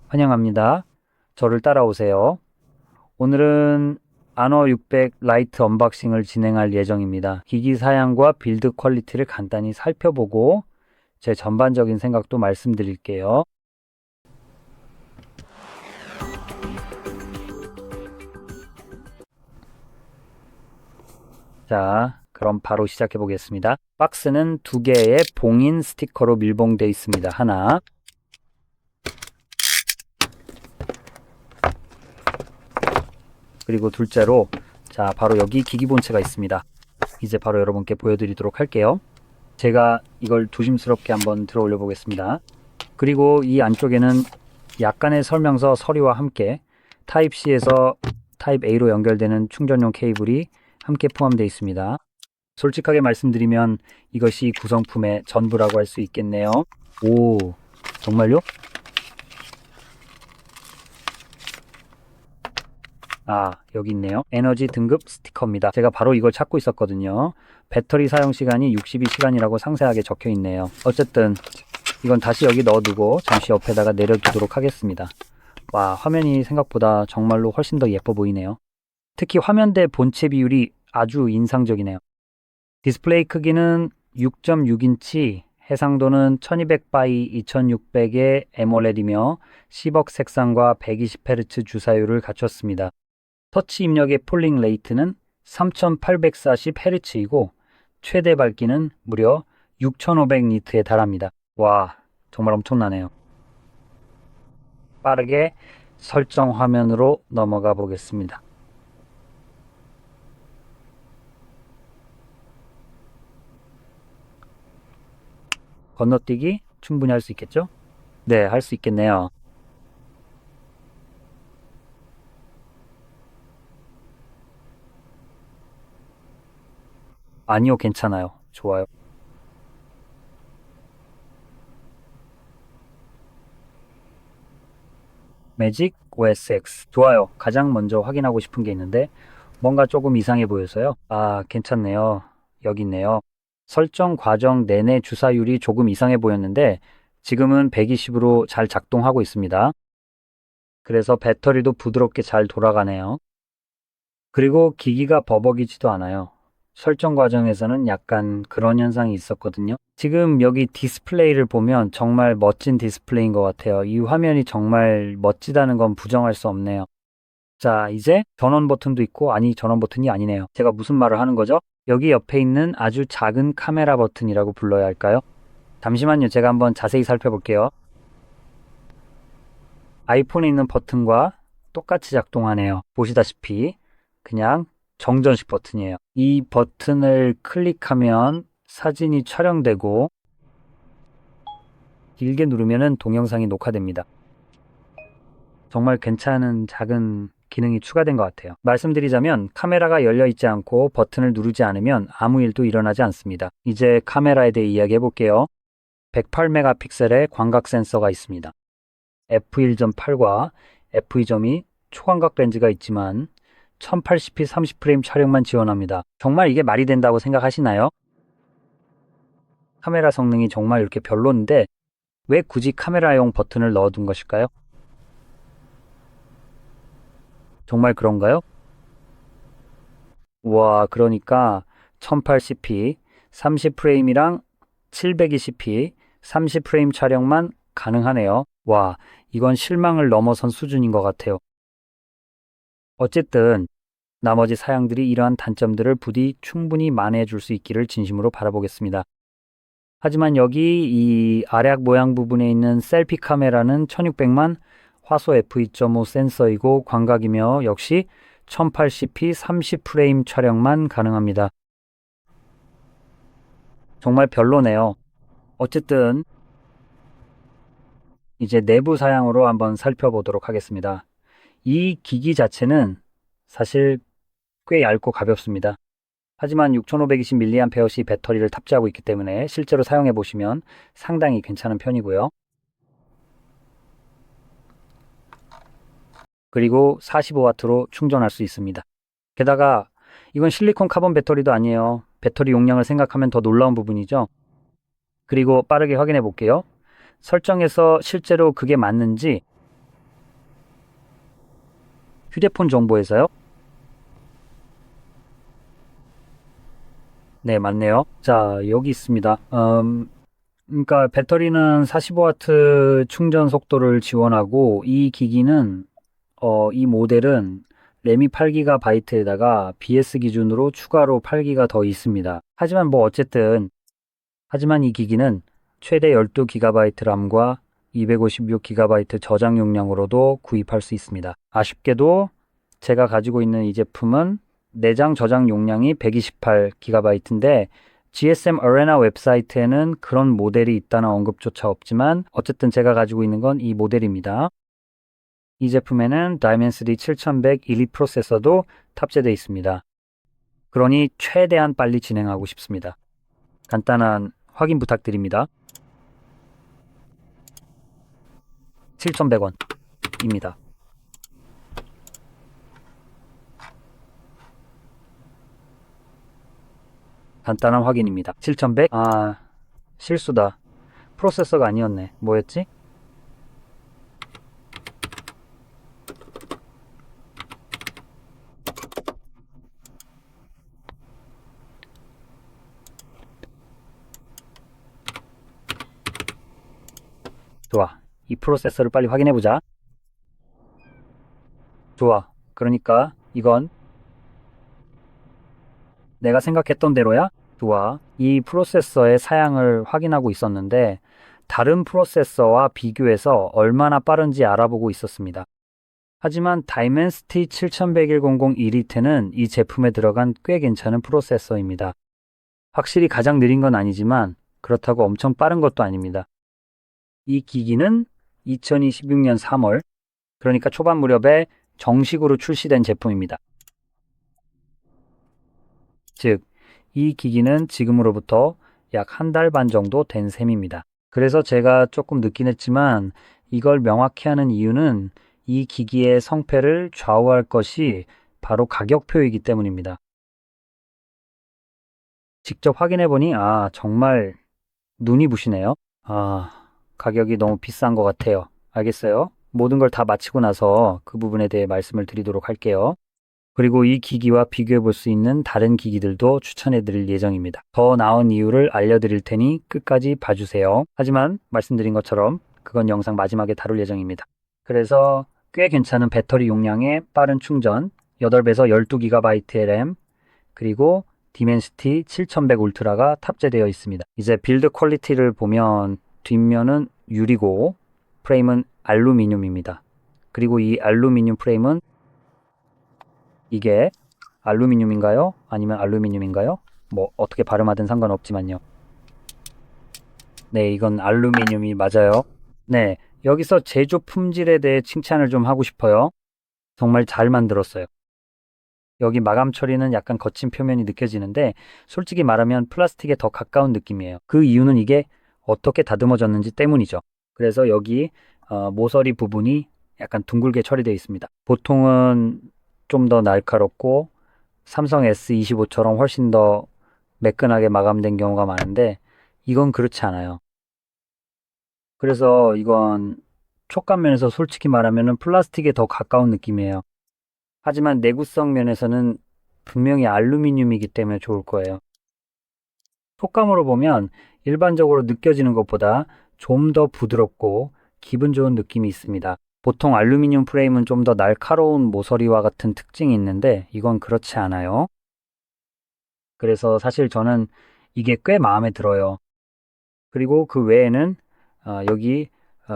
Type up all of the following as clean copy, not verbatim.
환영합니다. 저를 따라오세요. 오늘은 아너 600 라이트 언박싱을 진행할 예정입니다. 기기 사양과 빌드 퀄리티를 간단히 살펴보고 제 전반적인 생각도 말씀드릴게요. 자, 그럼 바로 시작해 보겠습니다. 박스는 두 개의 봉인 스티커로 밀봉되어 있습니다. 하나, 그리고 둘째로 자, 바로 여기 기기 본체가 있습니다. 이제 바로 여러분께 보여드리도록 할게요. 제가 이걸 조심스럽게 한번 들어 올려 보겠습니다. 그리고 이 안쪽에는 약간의 설명서 서류와 함께 타입C에서 타입 A로 연결되는 충전용 케이블이 함께 포함되어 있습니다. 솔직하게 말씀드리면 이것이 구성품의 전부라고 할 수 있겠네요. 오, 정말요? 아, 여기 있네요. 에너지 등급 스티커입니다. 제가 바로 이걸 찾고 있었거든요. 배터리 사용 시간이 62시간이라고 상세하게 적혀 있네요. 어쨌든 이건 다시 여기 넣어두고 잠시 옆에다가 내려두도록 하겠습니다. 와, 화면이 생각보다 정말로 훨씬 더 예뻐 보이네요. 특히 화면 대 본체 비율이 아주 인상적이네요. 디스플레이 크기는 6.6인치, 해상도는 1200x 2600의 AMOLED이며 10억 색상과 120Hz 주사율을 갖췄습니다. 터치 입력의 폴링 레이트는 3840Hz이고 최대 밝기는 무려 6500니트에 달합니다. 와, 정말 엄청나네요. 빠르게 설정 화면으로 넘어가 보겠습니다. 건너뛰기 충분히 할 수 있겠죠? 네, 할 수 있겠네요. 아니요, 괜찮아요. 좋아요. 매직 OS X. 좋아요. 가장 먼저 확인하고 싶은 게 있는데 뭔가 조금 이상해 보여서요. 아, 괜찮네요. 여기 있네요. 설정 과정 내내 주사율이 조금 이상해 보였는데 지금은 120으로 잘 작동하고 있습니다. 그래서 배터리도 부드럽게 잘 돌아가네요. 그리고 기기가 버벅이지도 않아요. 설정 과정에서는 약간 그런 현상이 있었거든요. 지금 여기 디스플레이를 보면 정말 멋진 디스플레이인 것 같아요. 이 화면이 정말 멋지다는 건 부정할 수 없네요. 자, 이제 전원 버튼도 있고, 아니, 전원 버튼이 아니네요. 제가 무슨 말을 하는 거죠? 여기 옆에 있는 아주 작은 카메라 버튼이라고 불러야 할까요? 잠시만요. 제가 한번 자세히 살펴볼게요. 아이폰에 있는 버튼과 똑같이 작동하네요. 보시다시피 그냥 정전식 버튼이에요. 이 버튼을 클릭하면 사진이 촬영되고 길게 누르면 동영상이 녹화됩니다. 정말 괜찮은 작은 기능이 추가된 것 같아요. 말씀드리자면 카메라가 열려 있지 않고 버튼을 누르지 않으면 아무 일도 일어나지 않습니다. 이제 카메라에 대해 이야기해 볼게요. 108메가픽셀의 광각 센서가 있습니다. f1.8과 f2.2 초광각 렌즈가 있지만 1080p 30프레임 촬영만 지원합니다. 정말 이게 말이 된다고 생각하시나요? 카메라 성능이 정말 이렇게 별론데 왜 굳이 카메라용 버튼을 넣어둔 것일까요? 정말 그런가요? 와, 그러니까 1080p 30프레임이랑 720p 30프레임 촬영만 가능하네요. 와, 이건 실망을 넘어선 수준인 것 같아요. 어쨌든 나머지 사양들이 이러한 단점들을 부디 충분히 만회해 줄 수 있기를 진심으로 바라보겠습니다. 하지만 여기 이 아래 모양 부분에 있는 셀피 카메라는 1600만 화소 f2.5 센서이고 광각이며 역시 1080p 30프레임 촬영만 가능합니다. 정말 별로네요. 어쨌든 이제 내부 사양으로 한번 살펴보도록 하겠습니다. 이 기기 자체는 사실 꽤 얇고 가볍습니다. 하지만 6520mAh 배터리를 탑재하고 있기 때문에 실제로 사용해 보시면 상당히 괜찮은 편이고요. 그리고 45W로 충전할 수 있습니다. 게다가 이건 실리콘 카본 배터리도 아니에요. 배터리 용량을 생각하면 더 놀라운 부분이죠. 그리고 빠르게 확인해 볼게요. 설정에서 실제로 그게 맞는지 휴대폰 정보에서요? 네, 맞네요. 자, 여기 있습니다. 그러니까 배터리는 45W 충전 속도를 지원하고 이 기기는 이 모델은 램이 8GB에다가 BS 기준으로 추가로 8기가 더 있습니다. 하지만 뭐 어쨌든 하지만 이 기기는 최대 12GB 램과 256GB 저장 용량으로도 구입할 수 있습니다. 아쉽게도 제가 가지고 있는 이 제품은 내장 저장 용량이 128GB인데 GSM Arena 웹사이트에는 그런 모델이 있다는 언급조차 없지만 어쨌든 제가 가지고 있는 건 이 모델입니다. 이 제품에는 Dimensity 7100 elite 프로세서도 탑재되어 있습니다. 그러니 최대한 빨리 진행하고 싶습니다. 간단한 확인 부탁드립니다. 7,100원입니다. 간단한 확인입니다. 7,100? 실수다. 프로세서가 아니었네. 뭐였지? 좋아. 이 프로세서를 빨리 확인해보자. 좋아. 그러니까 이건 내가 생각했던 대로야? 좋아. 이 프로세서의 사양을 확인하고 있었는데 다른 프로세서와 비교해서 얼마나 빠른지 알아보고 있었습니다. 하지만 Dimensity 71100 Elite는 이 제품에 들어간 꽤 괜찮은 프로세서입니다. 확실히 가장 느린 건 아니지만 그렇다고 엄청 빠른 것도 아닙니다. 이 기기는 2026년 3월, 그러니까 초반 무렵에 정식으로 출시된 제품입니다. 즉, 이 기기는 지금으로부터 약 한 달 반 정도 된 셈입니다. 그래서 제가 조금 늦긴 했지만 이걸 명확히 하는 이유는 이 기기의 성패를 좌우할 것이 바로 가격표이기 때문입니다. 직접 확인해보니 정말 눈이 부시네요. 가격이 너무 비싼 것 같아요. 알겠어요? 모든 걸 다 마치고 나서 그 부분에 대해 말씀을 드리도록 할게요. 그리고 이 기기와 비교해 볼 수 있는 다른 기기들도 추천해 드릴 예정입니다. 더 나은 이유를 알려드릴 테니 끝까지 봐주세요. 하지만 말씀드린 것처럼 그건 영상 마지막에 다룰 예정입니다. 그래서 꽤 괜찮은 배터리 용량의 빠른 충전, 8배에서 12GB의 램, 그리고 디멘시티 7100 울트라가 탑재되어 있습니다. 이제 빌드 퀄리티를 보면 뒷면은 유리고 프레임은 알루미늄입니다. 그리고 이 알루미늄 프레임은 이게 알루미늄인가요? 아니면 알루미늄인가요? 뭐 어떻게 발음하든 상관없지만요. 네, 이건 알루미늄이 맞아요. 네, 여기서 제조 품질에 대해 칭찬을 좀 하고 싶어요. 정말 잘 만들었어요. 여기 마감 처리는 약간 거친 표면이 느껴지는데 솔직히 말하면 플라스틱에 더 가까운 느낌이에요. 그 이유는 이게 어떻게 다듬어졌는지 때문이죠. 그래서 여기 모서리 부분이 약간 둥글게 처리되어 있습니다. 보통은 좀 더 날카롭고 삼성 S25처럼 훨씬 더 매끈하게 마감된 경우가 많은데 이건 그렇지 않아요. 그래서 이건 촉감 면에서 솔직히 말하면 플라스틱에 더 가까운 느낌이에요. 하지만 내구성 면에서는 분명히 알루미늄이기 때문에 좋을 거예요. 촉감으로 보면 일반적으로 느껴지는 것보다 좀 더 부드럽고 기분 좋은 느낌이 있습니다. 보통 알루미늄 프레임은 좀 더 날카로운 모서리와 같은 특징이 있는데 이건 그렇지 않아요. 그래서 사실 저는 이게 꽤 마음에 들어요. 그리고 그 외에는 여기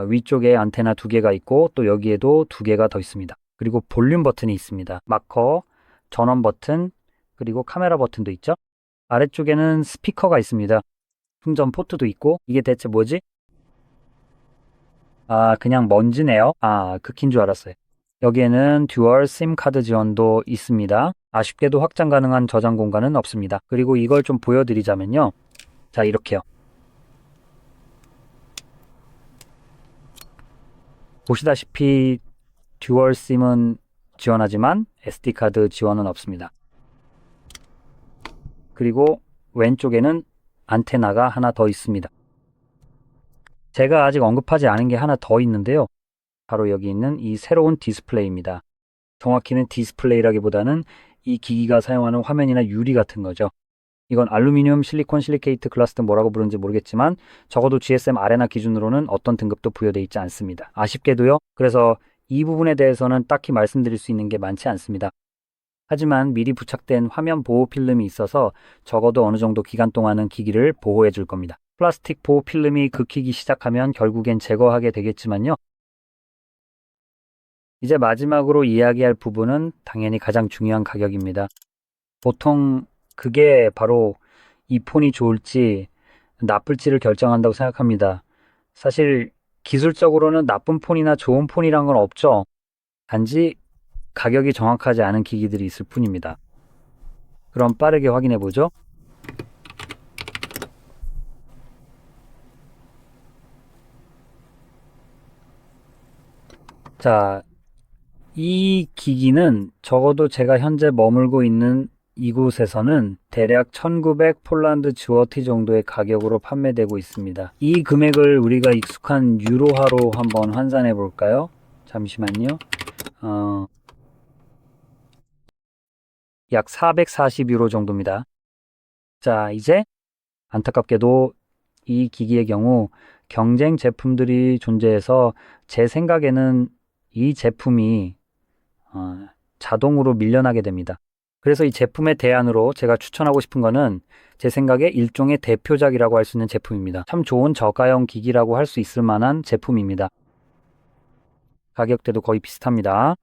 위쪽에 안테나 2개가 있고 또 여기에도 2개가 더 있습니다. 그리고 볼륨 버튼이 있습니다. 마커, 전원 버튼, 그리고 카메라 버튼도 있죠. 아래쪽에는 스피커가 있습니다. 충전 포트도 있고 이게 대체 뭐지? 그냥 먼지네요. 극히인 줄 알았어요. 여기에는 듀얼 심 카드 지원도 있습니다. 아쉽게도 확장 가능한 저장 공간은 없습니다. 그리고 이걸 좀 보여드리자면요. 자, 이렇게요. 보시다시피 듀얼 심은 지원하지만 SD카드 지원은 없습니다. 그리고 왼쪽에는 안테나가 하나 더 있습니다. 제가 아직 언급하지 않은 게 하나 더 있는데요. 바로 여기 있는 이 새로운 디스플레이입니다. 정확히는 디스플레이라기보다는 이 기기가 사용하는 화면이나 유리 같은 거죠. 이건 알루미늄, 실리콘, 실리케이트, 글라스 등 뭐라고 부르는지 모르겠지만 적어도 GSM 아레나 기준으로는 어떤 등급도 부여되어 있지 않습니다. 아쉽게도요. 그래서 이 부분에 대해서는 딱히 말씀드릴 수 있는 게 많지 않습니다. 하지만 미리 부착된 화면 보호 필름이 있어서 적어도 어느 정도 기간 동안은 기기를 보호해 줄 겁니다. 플라스틱 보호 필름이 긁히기 시작하면 결국엔 제거하게 되겠지만요. 이제 마지막으로 이야기할 부분은 당연히 가장 중요한 가격입니다. 보통 그게 바로 이 폰이 좋을지 나쁠지를 결정한다고 생각합니다. 사실 기술적으로는 나쁜 폰이나 좋은 폰이란 건 없죠. 단지 가격이 정확하지 않은 기기들이 있을 뿐입니다. 그럼 빠르게 확인해 보죠. 자, 이 기기는 적어도 제가 현재 머물고 있는 이곳에서는 대략 1900 폴란드 주어티 정도의 가격으로 판매되고 있습니다. 이 금액을 우리가 익숙한 유로화로 한번 환산해 볼까요? 잠시만요. 약 440유로 정도입니다. 자, 이제 안타깝게도 이 기기의 경우 경쟁 제품들이 존재해서 제 생각에는 이 제품이 자동으로 밀려나게 됩니다. 그래서 이 제품의 대안으로 제가 추천하고 싶은 거는 제 생각에 일종의 대표작이라고 할 수 있는 제품입니다. 참 좋은 저가형 기기라고 할 수 있을 만한 제품입니다. 가격대도 거의 비슷합니다.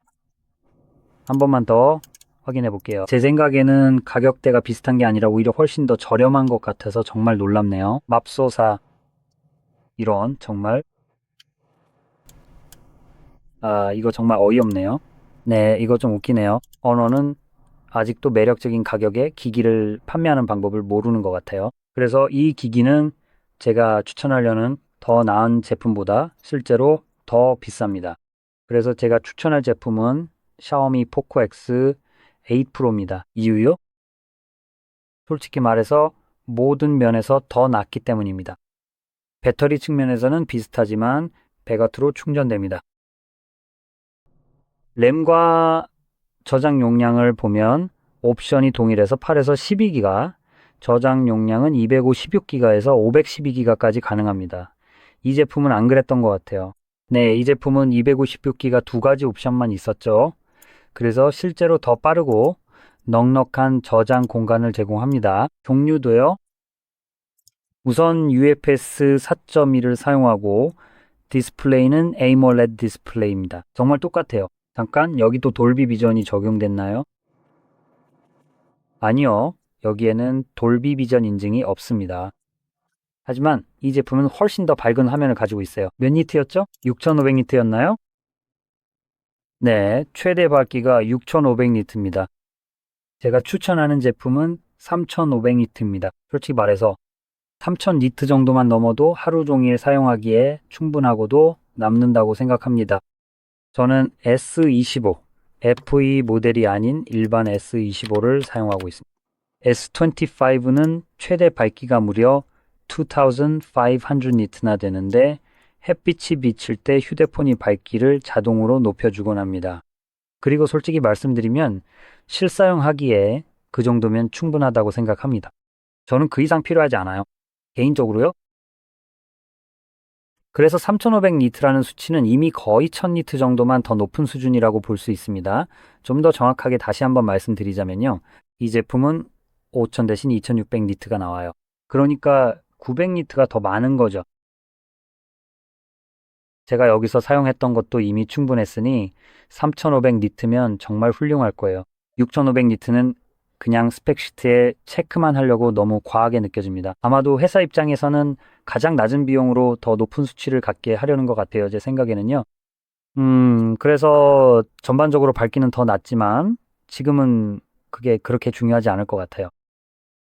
한 번만 더 확인해 볼게요. 제 생각에는 가격대가 비슷한 게 아니라 오히려 훨씬 더 저렴한 것 같아서 정말 놀랍네요. 맙소사. 이런 정말 이거 정말 어이없네요. 네, 이거 좀 웃기네요. 언어는 아직도 매력적인 가격에 기기를 판매하는 방법을 모르는 것 같아요. 그래서 이 기기는 제가 추천하려는 더 나은 제품보다 실제로 더 비쌉니다. 그래서 제가 추천할 제품은 샤오미 포코 X 8 프로입니다. 이유요? 솔직히 말해서 모든 면에서 더 낫기 때문입니다. 배터리 측면에서는 비슷하지만 100W로 충전됩니다. 램과 저장 용량을 보면 옵션이 동일해서 8에서 12기가, 저장 용량은 256기가에서 512기가까지 가능합니다. 이 제품은 안 그랬던 것 같아요. 네, 이 제품은 256기가 두 가지 옵션만 있었죠. 그래서 실제로 더 빠르고 넉넉한 저장 공간을 제공합니다. 종류도요. 우선 UFS 4.1을 사용하고 디스플레이는 AMOLED 디스플레이입니다. 정말 똑같아요. 잠깐 여기도 돌비 비전이 적용됐나요? 아니요. 여기에는 돌비 비전 인증이 없습니다. 하지만 이 제품은 훨씬 더 밝은 화면을 가지고 있어요. 몇 니트였죠? 6500니트였나요? 네, 최대 밝기가 6500니트입니다. 제가 추천하는 제품은 3500니트입니다. 솔직히 말해서 3000니트 정도만 넘어도 하루 종일 사용하기에 충분하고도 남는다고 생각합니다. 저는 S25, FE 모델이 아닌 일반 S25를 사용하고 있습니다. S25는 최대 밝기가 무려 2500니트나 되는데 햇빛이 비칠 때 휴대폰이 밝기를 자동으로 높여주곤 합니다. 그리고 솔직히 말씀드리면 실사용하기에 그 정도면 충분하다고 생각합니다. 저는 그 이상 필요하지 않아요. 개인적으로요. 그래서 3500니트라는 수치는 이미 거의 1000니트 정도만 더 높은 수준이라고 볼 수 있습니다. 좀 더 정확하게 다시 한번 말씀드리자면요. 이 제품은 5000 대신 2600니트가 나와요. 그러니까 900니트가 더 많은 거죠. 제가 여기서 사용했던 것도 이미 충분했으니 3500니트면 정말 훌륭할 거예요. 6500니트는 그냥 스펙시트에 체크만 하려고 너무 과하게 느껴집니다. 아마도 회사 입장에서는 가장 낮은 비용으로 더 높은 수치를 갖게 하려는 것 같아요. 제 생각에는요. 그래서 전반적으로 밝기는 더 낮지만 지금은 그게 그렇게 중요하지 않을 것 같아요.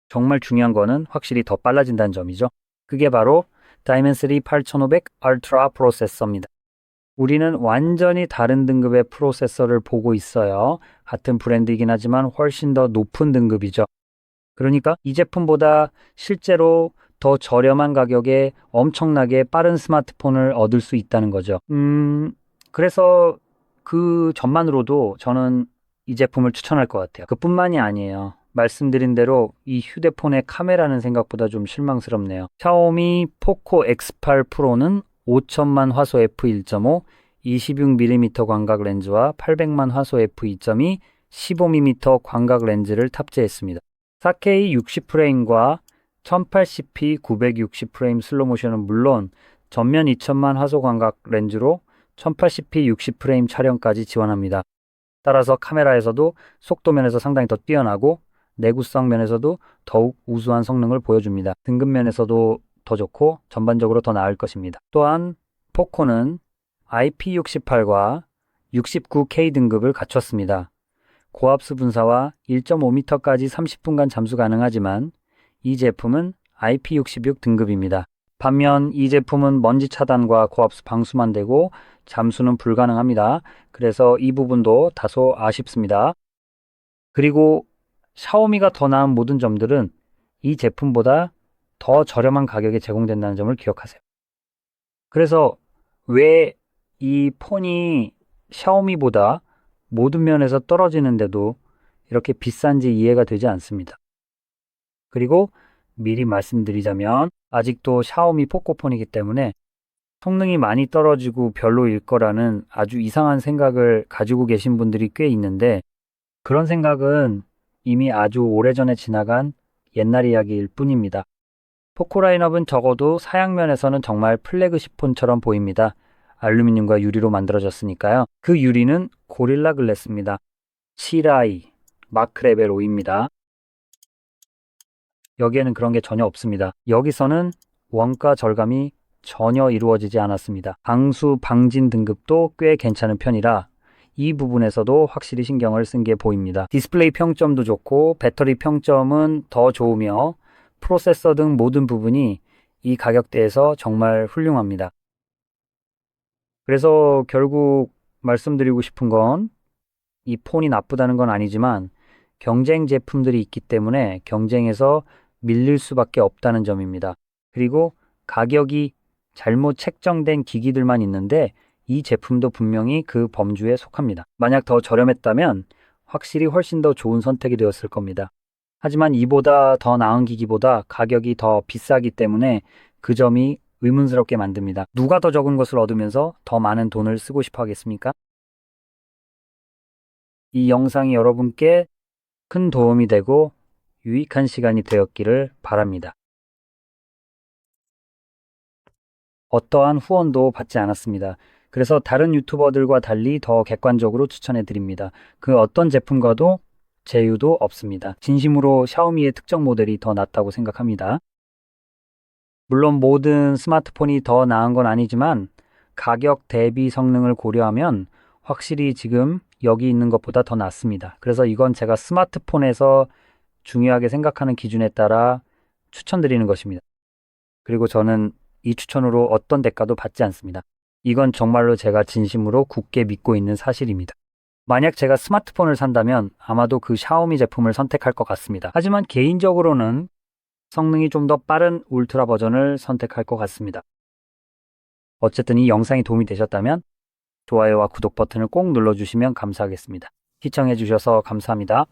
정말 중요한 거는 확실히 더 빨라진다는 점이죠. 그게 바로 다이멘시티 8500 울트라 프로세서입니다. 우리는 완전히 다른 등급의 프로세서를 보고 있어요. 같은 브랜드이긴 하지만 훨씬 더 높은 등급이죠. 그러니까 이 제품보다 실제로 더 저렴한 가격에 엄청나게 빠른 스마트폰을 얻을 수 있다는 거죠. 그래서 그 점만으로도 저는 이 제품을 추천할 것 같아요. 그뿐만이 아니에요. 말씀드린 대로 이 휴대폰의 카메라는 생각보다 좀 실망스럽네요. 샤오미 포코 X8 프로는 5천만 화소 f1.5, 26mm 광각 렌즈와 800만 화소 f2.2, 15mm 광각 렌즈를 탑재했습니다. 4K 60프레임과 1080p 960프레임 슬로모션은 물론 전면 2000만 화소 광각 렌즈로 1080p 60프레임 촬영까지 지원합니다. 따라서 카메라에서도 속도 면에서 상당히 더 뛰어나고 내구성 면에서도 더욱 우수한 성능을 보여줍니다. 등급 면에서도 더 좋고 전반적으로 더 나을 것입니다. 또한 포코는 IP68과 69K 등급을 갖췄습니다. 고압수 분사와 1.5m까지 30분간 잠수 가능하지만 이 제품은 IP66 등급입니다. 반면 이 제품은 먼지 차단과 고압수 방수만 되고 잠수는 불가능합니다. 그래서 이 부분도 다소 아쉽습니다. 그리고 샤오미가 더 나은 모든 점들은 이 제품보다 더 저렴한 가격에 제공된다는 점을 기억하세요. 그래서 왜 이 폰이 샤오미보다 모든 면에서 떨어지는데도 이렇게 비싼지 이해가 되지 않습니다. 그리고 미리 말씀드리자면 아직도 샤오미 포코폰이기 때문에 성능이 많이 떨어지고 별로일 거라는 아주 이상한 생각을 가지고 계신 분들이 꽤 있는데 그런 생각은 이미 아주 오래전에 지나간 옛날 이야기일 뿐입니다. 포코 라인업은 적어도 사양면에서는 정말 플래그십 폰처럼 보입니다. 알루미늄과 유리로 만들어졌으니까요. 그 유리는 고릴라 글래스입니다. 시라이, 마크 레벨 5입니다. 여기에는 그런 게 전혀 없습니다. 여기서는 원가 절감이 전혀 이루어지지 않았습니다. 방수, 방진 등급도 꽤 괜찮은 편이라 이 부분에서도 확실히 신경을 쓴 게 보입니다. 디스플레이 평점도 좋고 배터리 평점은 더 좋으며 프로세서 등 모든 부분이 이 가격대에서 정말 훌륭합니다. 그래서 결국 말씀드리고 싶은 건 이 폰이 나쁘다는 건 아니지만 경쟁 제품들이 있기 때문에 경쟁에서 밀릴 수밖에 없다는 점입니다. 그리고 가격이 잘못 책정된 기기들만 있는데 이 제품도 분명히 그 범주에 속합니다. 만약 더 저렴했다면 확실히 훨씬 더 좋은 선택이 되었을 겁니다. 하지만 이보다 더 나은 기기보다 가격이 더 비싸기 때문에 그 점이 의문스럽게 만듭니다. 누가 더 적은 것을 얻으면서 더 많은 돈을 쓰고 싶어 하겠습니까? 이 영상이 여러분께 큰 도움이 되고 유익한 시간이 되었기를 바랍니다. 어떠한 후원도 받지 않았습니다. 그래서 다른 유튜버들과 달리 더 객관적으로 추천해 드립니다. 그 어떤 제품과도 제휴도 없습니다. 진심으로 샤오미의 특정 모델이 더 낫다고 생각합니다. 물론 모든 스마트폰이 더 나은 건 아니지만 가격 대비 성능을 고려하면 확실히 지금 여기 있는 것보다 더 낫습니다. 그래서 이건 제가 스마트폰에서 중요하게 생각하는 기준에 따라 추천드리는 것입니다. 그리고 저는 이 추천으로 어떤 대가도 받지 않습니다. 이건 정말로 제가 진심으로 굳게 믿고 있는 사실입니다. 만약 제가 스마트폰을 산다면 아마도 그 샤오미 제품을 선택할 것 같습니다. 하지만 개인적으로는 성능이 좀 더 빠른 울트라 버전을 선택할 것 같습니다. 어쨌든 이 영상이 도움이 되셨다면 좋아요와 구독 버튼을 꼭 눌러주시면 감사하겠습니다. 시청해주셔서 감사합니다.